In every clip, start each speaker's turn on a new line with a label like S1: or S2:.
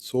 S1: 100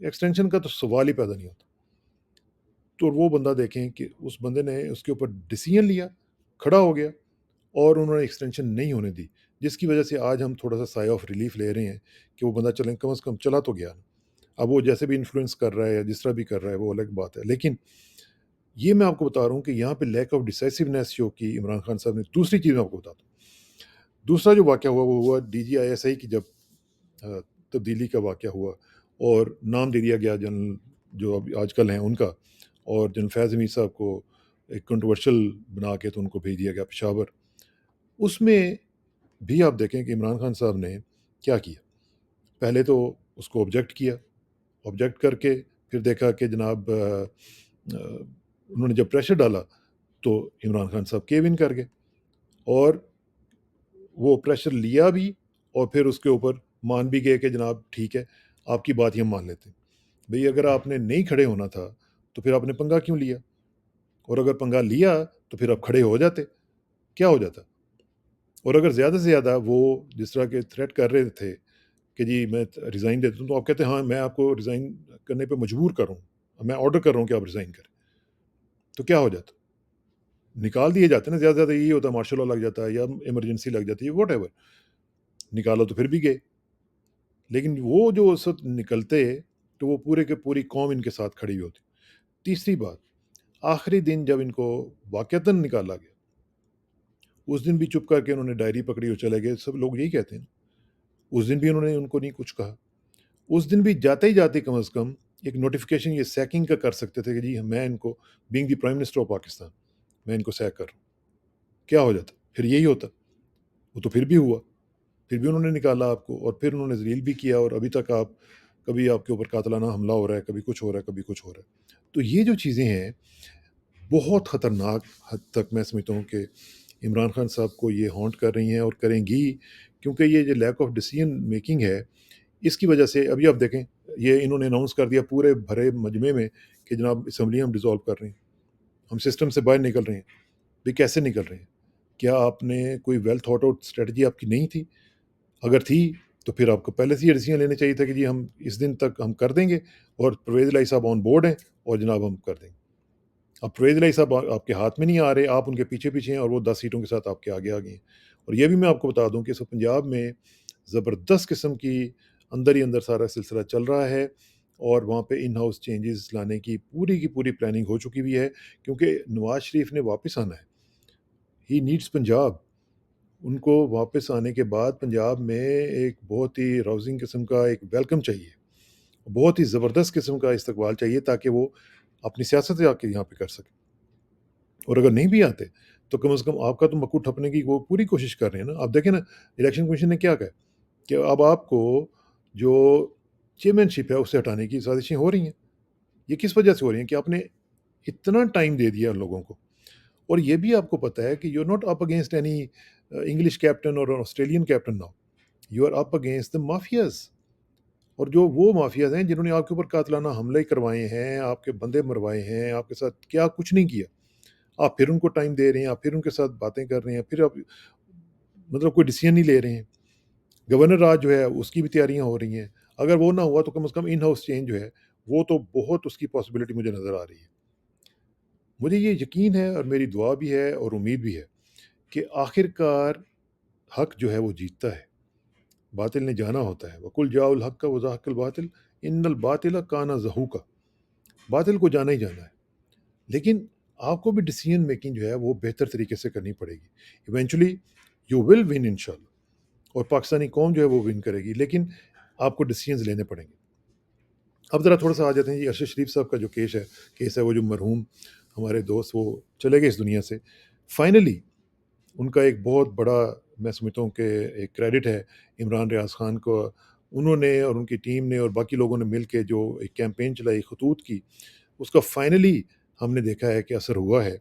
S1: extension کا تو سوال ہی پیدا نہیں ہوتا. تو وہ بندہ دیکھیں کہ اس بندے نے اس کے اوپر ڈیسیژن لیا, کھڑا ہو گیا, اور انہوں نے ایکسٹینشن نہیں ہونے دی, جس کی وجہ سے آج ہم تھوڑا سا سایہ آف ریلیف لے رہے ہیں کہ وہ بندہ چلیں, کم از کم چلا تو گیا نا. اب وہ جیسے بھی انفلوئنس کر رہا ہے یا جس طرح بھی کر رہا ہے وہ الگ بات ہے, لیکن یہ میں آپ کو بتا رہا ہوں کہ یہاں پہ لیک آف ڈیسائسونیس جو کی عمران خان صاحب نے. دوسری چیز میں آپ کو بتاتا ہوں, دوسرا جو واقعہ ہوا وہ ہوا D G I S I کی جب تبدیلی کا واقعہ ہوا اور نام دے دیا گیا جنرل جو اب آج کل ہیں ان کا, اور جنرل فیض حمید صاحب کو ایک کنٹروورشل بنا کے تو ان کو بھیج دیا گیا پشاور. اس میں بھی آپ دیکھیں کہ عمران خان صاحب نے کیا کیا. پہلے تو اس کو آبجیکٹ کیا, آبجیکٹ کر کے پھر دیکھا کہ جناب انہوں نے جب پریشر ڈالا تو عمران خان صاحب کیو ان کر گئے, اور وہ پریشر لیا بھی اور پھر اس کے اوپر مان بھی گئے کہ جناب ٹھیک ہے آپ کی بات ہی ہم مان لیتے ہیں. بھئی اگر آپ نے نہیں کھڑے ہونا تھا تو پھر آپ نے پنگا کیوں لیا, اور اگر پنگا لیا تو پھر آپ کھڑے ہو جاتے, کیا ہو جاتا. اور اگر زیادہ سے زیادہ وہ جس طرح کے تھریٹ کر رہے تھے کہ جی میں ریزائن دیتا ہوں, تو آپ کہتے ہیں ہاں میں آپ کو ریزائن کرنے پہ مجبور کر رہا ہوں, میں آرڈر کر رہا ہوں کہ آپ ریزائن کریں, تو کیا ہو جاتا, نکال دیے جاتے ہیں نا. زیادہ زیادہ یہی ہوتا ہے, مارشل لا لگ جاتا ہے یا ایمرجنسی لگ جاتی ہے, واٹ ایور, نکالا تو پھر بھی گئے. لیکن وہ جو اس وقت نکلتے تو وہ پورے کے پوری قوم ان کے ساتھ کھڑی ہوتی. تیسری بات, آخری دن جب ان کو واقعتاً نکالا گیا, اس دن بھی چپ کر کے انہوں نے ڈائری پکڑی اور چلے گئے. سب لوگ یہی کہتے ہیں, اس دن بھی انہوں نے ان کو نہیں کچھ کہا. اس دن بھی جاتے ہی جاتے کم از کم ایک نوٹیفیکیشن یہ سیکنگ کا کر سکتے تھے کہ جی میں ان کو being the prime minister of Pakistan میں ان کو سیک کر رہا ہوں. کیا ہو جاتا, پھر یہی ہوتا. وہ تو پھر بھی ہوا, پھر بھی انہوں نے نکالا آپ کو, اور پھر انہوں نے ذلیل بھی کیا, اور ابھی تک آپ کبھی آپ کے اوپر قاتلانہ حملہ ہو رہا ہے, کبھی کچھ ہو رہا ہے, کبھی کچھ ہو رہا ہے. تو یہ جو چیزیں ہیں بہت خطرناک حد تک میں سمجھتا ہوں کہ عمران خان صاحب کو یہ ہانٹ کر رہی ہیں اور کریں گی, کیونکہ یہ جو لیک آف ڈیسیژن میکنگ ہے اس کی وجہ سے. ابھی آپ دیکھیں یہ انہوں نے اناؤنس کر دیا پورے بھرے مجمع میں کہ جناب اسمبلی ہم ڈیزالو کر رہے ہیں, ہم سسٹم سے باہر نکل رہے ہیں. بھی کیسے نکل رہے ہیں, کیا آپ نے کوئی ویل تھاٹ آؤٹ اسٹریٹجی آپ کی نہیں تھی؟ اگر تھی تو پھر آپ کو پہلے سے یہ ڈیسیژن لینے چاہیے تھا کہ جی ہم اس دن تک ہم کر دیں گے, اور پرویز الہی صاحب آن بورڈ ہیں اور جناب ہم کر دیں گے. اب پرویز الہی صاحب آپ کے ہاتھ میں نہیں آ رہے, آپ ان کے پیچھے پیچھے ہیں, اور وہ 10 سیٹوں کے ساتھ آپ کے آگے آگے ہیں. اور یہ بھی میں آپ کو بتا دوں کہ اس پنجاب میں زبردست قسم کی اندر ہی اندر سارا سلسلہ چل رہا ہے, اور وہاں پہ ان ہاؤس چینجز لانے کی پوری پلاننگ ہو چکی بھی ہے, کیونکہ نواز شریف نے واپس آنا ہے. He needs Punjab. ان کو واپس آنے کے بعد پنجاب میں ایک بہت ہی راؤزنگ قسم کا ایک ویلکم چاہیے, بہت ہی زبردست قسم کا استقبال چاہیے, تاکہ وہ اپنی سیاست آ کے یہاں پہ کر سکیں. اور اگر نہیں بھی آتے تو کم از کم آپ کا تو مکو ٹھپنے کی وہ پوری کوشش کر رہے ہیں نا. آپ دیکھیں نا الیکشن کمیشن نے کیا کہا کہ اب آپ کو جو چیئرمین شپ ہے اسے ہٹانے کی سازشیں ہو رہی ہیں. یہ کس وجہ سے ہو رہی ہیں کہ آپ نے اتنا ٹائم دے دیا لوگوں کو. اور یہ بھی آپ کو پتہ ہے کہ you are not up against any English captain اور Australian captain now, you are up against the mafias. اور جو وہ مافیاز ہیں جنہوں نے آپ کے اوپر قاتلانہ حملے کروائے ہیں, آپ کے بندے مروائے ہیں, آپ کے ساتھ کیا کچھ نہیں کیا, آپ پھر ان کو ٹائم دے رہے ہیں, آپ پھر ان کے ساتھ باتیں کر رہے ہیں, پھر آپ مطلب کوئی ڈیسیژن نہیں لے رہے ہیں. گورنر راج جو ہے اس کی بھی تیاریاں ہو رہی ہیں. اگر وہ نہ ہوا تو کم از کم ان ہاؤس چینج جو ہے وہ تو بہت اس کی پاسبلٹی مجھے نظر آ رہی ہے. مجھے یہ یقین ہے اور میری دعا بھی ہے اور امید بھی ہے کہ آخر کار حق جو ہے وہ جیتتا ہے, باطل نے جانا ہوتا ہے. وَقُلْ جَاءَ الْحَقُّ وَزَهَقَ الْبَاطِلُ إِنَّ الْبَاطِلَ كَانَ زَهُوقًا. باطل کو جانا ہی جانا ہے, لیکن آپ کو بھی ڈیسیژن میکنگ جو ہے وہ بہتر طریقے سے کرنی پڑے گی. ایونچولی یو ول ون انشاءاللہ, اور پاکستانی قوم جو ہے وہ ون کرے گی, لیکن آپ کو ڈیسیژنز لینے پڑیں گے. اب ذرا تھوڑا سا آ جاتے ہیں جی ارشد شریف صاحب کا جو کیس ہے وہ جو مرحوم ہمارے دوست وہ چلے گئے اس دنیا سے. فائنلی ان کا ایک بہت بڑا میں سمجھتا ہوں کہ ایک کریڈٹ ہے عمران ریاض خان کو. انہوں نے اور ان کی ٹیم نے اور باقی لوگوں نے مل کے جو ایک کیمپین چلائی خطوط کی, اس کا فائنلی ہم نے دیکھا ہے کہ اثر ہوا ہے.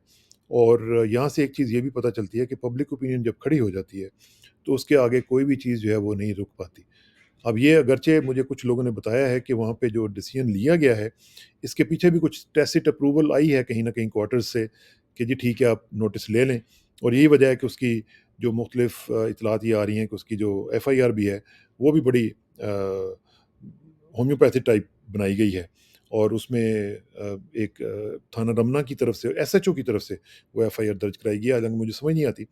S1: اور یہاں سے ایک چیز یہ بھی پتہ چلتی ہے کہ پبلک اوپینین جب کھڑی ہو جاتی ہے تو اس کے آگے کوئی بھی چیز جو ہے وہ نہیں رک پاتی. اب یہ اگرچہ مجھے کچھ لوگوں نے بتایا ہے کہ وہاں پہ جو ڈیسیژن لیا گیا ہے اس کے پیچھے بھی کچھ ٹیسٹ اپروول آئی ہے کہیں نہ کہیں کوارٹرز سے کہ جی ٹھیک ہے آپ نوٹس لے لیں. اور یہی وجہ ہے کہ اس کی جو مختلف اطلاعات یہ آ رہی ہیں کہ اس کی جو ایف آئی آر بھی ہے وہ بھی بڑی ہومیوپیتھی ٹائپ بنائی گئی ہے، اور اس میں ایک تھانہ رمنا کی طرف سے ایس ایچ او کی طرف سے وہ ایف آئی آر درج کرائی گئی ہے۔ حالانکہ مجھے سمجھ نہیں آتی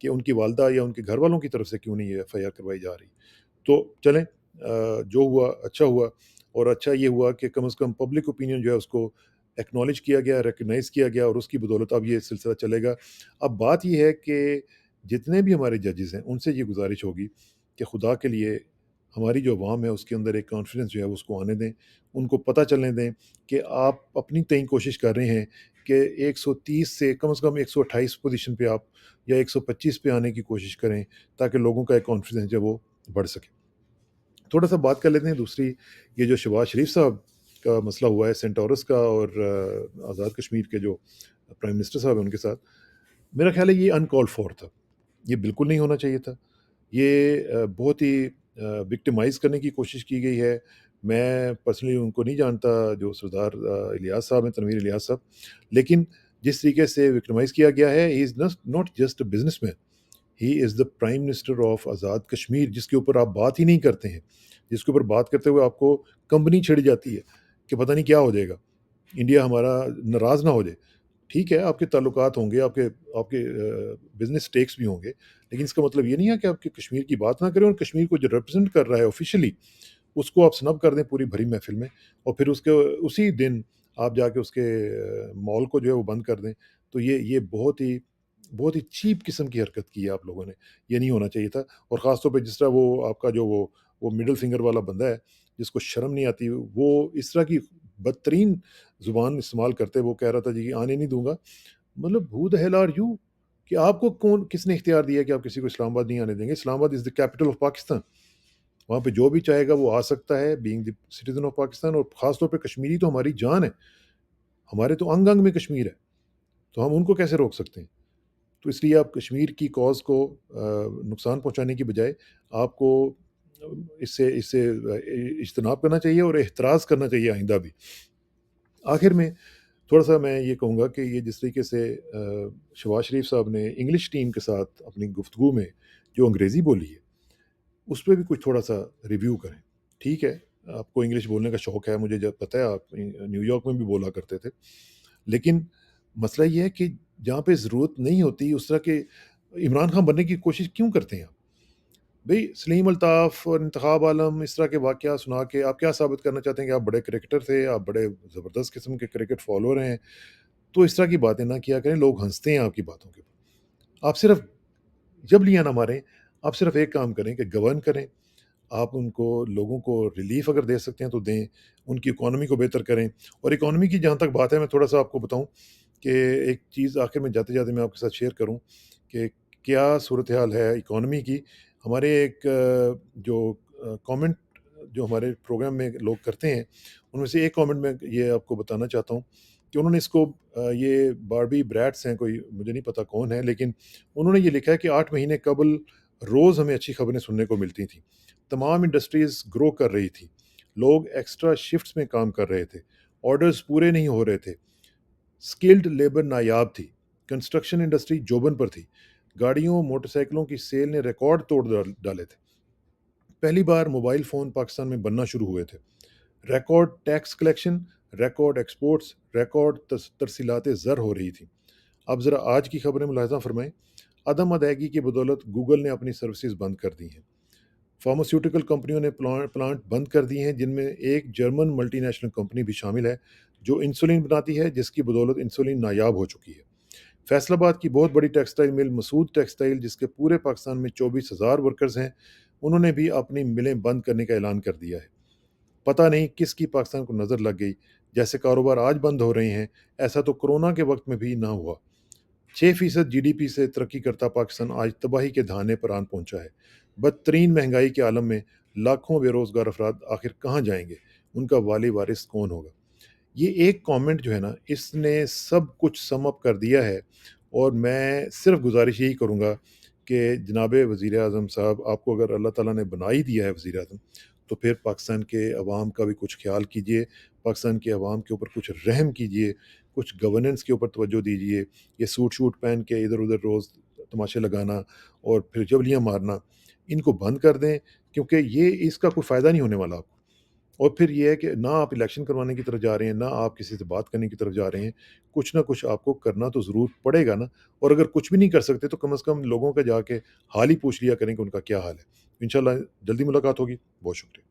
S1: کہ ان کی والدہ یا ان کے گھر والوں کی طرف سے کیوں نہیں یہ ایف آئی آر کروائی جا رہی۔ تو چلیں، جو ہوا اچھا ہوا، اور اچھا یہ ہوا کہ کم از کم پبلک اوپینین جو ہے اس کو ایکنالج کیا گیا، ریکگنائز کیا گیا، اور اس کی بدولت اب یہ سلسلہ چلے گا۔ اب بات یہ ہے کہ جتنے بھی ہمارے ججز ہیں ان سے یہ گزارش ہوگی کہ خدا کے لیے ہماری جو عوام ہے اس کے اندر ایک کانفیڈنس جو ہے اس کو آنے دیں، ان کو پتہ چلنے دیں کہ آپ اپنی تئیں کوشش کر رہے ہیں کہ 130 سے کم از کم 128 پوزیشن پہ آپ، یا 125 پہ آنے کی کوشش کریں، تاکہ لوگوں کا ایک کانفیڈنس جو ہے وہ بڑھ سکے۔ تھوڑا سا بات کر لیتے ہیں دوسری، یہ جو شہباز شریف صاحب کا مسئلہ ہوا ہے سینٹورس کا، اور آزاد کشمیر کے جو پرائم منسٹر صاحب ہیں ان کے ساتھ، میرا خیال ہے یہ ان کال فور تھا، یہ بالکل نہیں ہونا چاہیے تھا۔ یہ بہت ہی وکٹمائز کرنے کی کوشش کی گئی ہے۔ میں پرسنلی ان کو نہیں جانتا، جو سردار الیاس صاحب ہیں، تنویر الیاس صاحب، لیکن جس طریقے سے وکٹمائز کیا گیا ہے، he is not just a businessman, he is the prime minister of Azad Kashmir, جس کے اوپر آپ بات ہی نہیں کرتے ہیں، جس کے اوپر بات کرتے ہوئے آپ کو کمپنی چھڑ جاتی ہے کہ پتہ نہیں کیا ہو جائے گا، انڈیا ہمارا ناراض نہ ہو جائے۔ ٹھیک ہے، آپ کے تعلقات ہوں گے، آپ کے بزنس ٹیکس بھی ہوں گے، لیکن اس کا مطلب یہ نہیں ہے کہ آپ کے کشمیر کی بات نہ کریں، اور کشمیر کو جو ریپرزینٹ کر رہا ہے آفیشلی، اس کو آپ سنب کر دیں پوری بھری محفل میں، اور پھر اس کے اسی دن آپ جا کے اس کے مال کو جو ہے وہ بند کر دیں۔ تو یہ بہت ہی چیپ قسم کی حرکت کی ہے آپ لوگوں نے، یہ نہیں ہونا چاہیے تھا۔ اور خاص طور پہ جس طرح وہ آپ کا جو وہ مڈل فنگر والا بندہ ہے، جس کو شرم نہیں آتی، وہ اس طرح کی بدترین زبان استعمال کرتے، وہ کہہ رہا تھا جی آنے نہیں دوں گا۔ مطلب ہو دا ہیل آر یو، کہ آپ کو کس نے اختیار دیا کہ آپ کسی کو اسلام آباد نہیں آنے دیں گے؟ اسلام آباد از دا کیپٹل آف پاکستان، وہاں پہ جو بھی چاہے گا وہ آ سکتا ہے، being the citizen of Pakistan, اور خاص طور پہ کشمیری تو ہماری جان ہے، ہمارے تو انگ انگ میں کشمیر ہے، تو ہم ان کو کیسے روک سکتے ہیں؟ تو اس لیے آپ کشمیر کی کاز کو نقصان پہنچانے کی بجائے آپ کو اس سے اجتناب کرنا چاہیے، اور احتراز کرنا چاہیے آئندہ بھی۔ آخر میں تھوڑا سا میں یہ کہوں گا کہ یہ جس طریقے سے شہباز شریف صاحب نے انگلش ٹیم کے ساتھ اپنی گفتگو میں جو انگریزی بولی ہے، اس پہ بھی کچھ تھوڑا سا ریویو کریں۔ ٹھیک ہے، آپ کو انگلش بولنے کا شوق ہے، مجھے جب پتہ ہے آپ نیو یارک میں بھی بولا کرتے تھے، لیکن مسئلہ یہ ہے کہ جہاں پہ ضرورت نہیں ہوتی اس طرح کے عمران خان بننے کی کوشش کیوں کرتے ہیں آپ؟ بھئی سلیم الطاف اور انتخاب عالم اس طرح کے واقعات سنا کے آپ کیا ثابت کرنا چاہتے ہیں؟ کہ آپ بڑے کرکٹر تھے، آپ بڑے زبردست قسم کے کرکٹ فالوور ہیں؟ تو اس طرح کی باتیں نہ کیا کریں، لوگ ہنستے ہیں آپ کی باتوں کے اوپر۔ آپ صرف جبلیاں نہ ماریں، آپ صرف ایک کام کریں کہ گورن کریں، آپ ان کو لوگوں کو ریلیف اگر دے سکتے ہیں تو دیں، ان کی اکانومی کو بہتر کریں۔ اور اکانومی کی جہاں تک بات ہے، میں تھوڑا سا آپ کو بتاؤں کہ ایک چیز آخر میں جاتے جاتے میں آپ کے ساتھ شیئر کروں کہ کیا صورتحال ہے اکانومی کی۔ ہمارے ایک جو کامنٹ جو ہمارے پروگرام میں لوگ کرتے ہیں، ان میں سے ایک کامنٹ میں یہ آپ کو بتانا چاہتا ہوں کہ انہوں نے اس کو یہ باربی بریٹس ہیں، کوئی مجھے نہیں پتا کون ہے، لیکن انہوں نے یہ لکھا ہے کہ 8 مہینے قبل روز ہمیں اچھی خبریں سننے کو ملتی تھیں، تمام انڈسٹریز گرو کر رہی تھی، لوگ ایکسٹرا شفٹس میں کام کر رہے تھے، آرڈرز پورے نہیں ہو رہے تھے، اسکلڈ لیبر نایاب تھی، کنسٹرکشن انڈسٹری جوبن پر تھی، گاڑیوں موٹر سائیکلوں کی سیل نے ریکارڈ توڑ ڈالے تھے، پہلی بار موبائل فون پاکستان میں بننا شروع ہوئے تھے، record tax collection, record exports, record ترسیلات زر ہو رہی تھی۔ اب ذرا آج کی خبریں ملاحظہ فرمائیں۔ عدم ادائیگی کی بدولت گوگل نے اپنی سروسز بند کر دی ہیں، فارماسیوٹیکل کمپنیوں نے پلانٹ بند کر دیے ہیں، جن میں ایک جرمن ملٹی نیشنل کمپنی بھی شامل ہے جو انسولین بناتی ہے، جس کی بدولت انسولین نایاب ہو چکی ہے۔ فیصل آباد کی بہت بڑی ٹیکسٹائل مل مسعود ٹیکسٹائل، جس کے پورے پاکستان میں 24,000 ورکرز ہیں، انہوں نے بھی اپنی ملیں بند کرنے کا اعلان کر دیا ہے۔ پتہ نہیں کس کی پاکستان کو نظر لگ گئی، جیسے کاروبار آج بند ہو رہے ہیں، ایسا تو کرونا کے وقت میں بھی نہ ہوا۔ 6% جی ڈی پی سے ترقی کرتا پاکستان آج تباہی کے دہانے پر آن پہنچا ہے۔ بدترین مہنگائی کے عالم میں لاکھوں بے روزگار افراد آخر کہاں جائیں گے؟ ان کا والی وارث کون ہوگا؟ یہ ایک کامنٹ جو ہے نا، اس نے سب کچھ سم اپ کر دیا ہے۔ اور میں صرف گزارش یہی کروں گا کہ جناب وزیر اعظم صاحب، آپ کو اگر اللہ تعالیٰ نے بنا ہی دیا ہے وزیر اعظم، تو پھر پاکستان کے عوام کا بھی کچھ خیال کیجئے، پاکستان کے عوام کے اوپر کچھ رحم کیجئے، کچھ گورننس کے اوپر توجہ دیجئے۔ یہ سوٹ شوٹ پہن کے ادھر ادھر روز تماشے لگانا اور پھر جبلیاں مارنا، ان کو بند کر دیں، کیونکہ یہ اس کا کوئی فائدہ نہیں ہونے والا آپ کو۔ اور پھر یہ ہے کہ نہ آپ الیکشن کروانے کی طرف جا رہے ہیں، نہ آپ کسی سے بات کرنے کی طرف جا رہے ہیں، کچھ نہ کچھ آپ کو کرنا تو ضرور پڑے گا نا، اور اگر کچھ بھی نہیں کر سکتے تو کم از کم لوگوں کا جا کے حال ہی پوچھ لیا کریں کہ ان کا کیا حال ہے۔ انشاءاللہ جلدی ملاقات ہوگی۔ بہت شکریہ۔